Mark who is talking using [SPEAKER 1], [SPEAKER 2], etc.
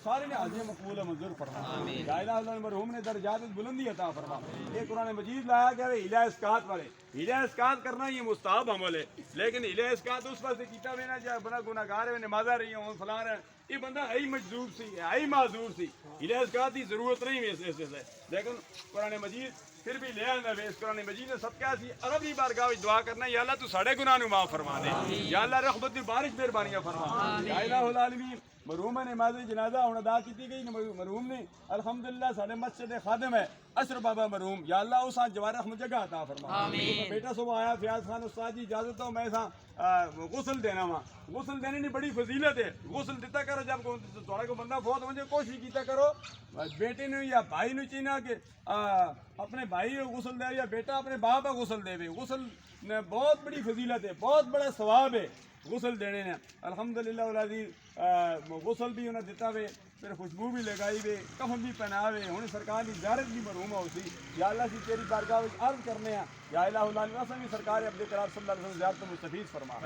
[SPEAKER 1] سارے نے حاضر مقبول منظور فرما یا الہ الا اللہ مرحوم نے درجات بلندی عطا فرما یہ قرآن مجید لایا کہ ہیلا اسقاط والے ہیلا اسقاط کرنا یہ مستحب عمل ہے لیکن ہیلا اسقاط اس واسطے کیتا میں نا جب بڑا گناہگار ہے نمازاں رہی ہوں فلاں یہ بندہ ہے ہی مجذوب سی ہے ہی معذور سی ہیلا اسقاط کی ضرورت نہیں ہے اس سے لیکن قرآن مجید پھر بھی لے آنا ہے اس قرآن مجید نے صدقہ سی عرب دی بارگاہ وچ دعا کرنا یا اللہ تو ساڑے گناہ نو معاف فرما دے یا اللہ رحمت دی بارش مہربانیاں فرما یا الہ العالمین مرحوم نے نماز جنازہ ہن ادا کیتی گئی مرحوم نے الحمدللہ سارے مسجد خادم ہے اشرف بابا مرحوم یا اللہ اس جوارح میں جگہ عطا فرما بیٹا صبح آیا فیاض خان استاد جی اجازت ہو میں غسل دینا وا غسل دینے کی بڑی فضیلت ہے غسل دیتا کرو جب تھوڑا کو بندہ فوت ہو جائے کوشش کیتا کرو بیٹے نے یا بھائی نے چینا کہ اپنے بھائی کو غسل دے یا بیٹا اپنے باپ کو غسل دے غسل بہت بڑی فضیلت ہے بہت بڑا ثواب ہے غسل دینے نے الحمدللہ العزیز غسل بھی انہیں دیتا وے پھر خوشبو بھی لگائی وے کفن بھی پہناوے ہوں سرکار کی زیارت بھی مرحوم ہو سی یا اللہ سی تیری بارگاہ عرض کرنے ہیں یا الہ العالمین سرکار عبد القرار صلی اللہ علیہ وسلم زیارت مستفیض فرما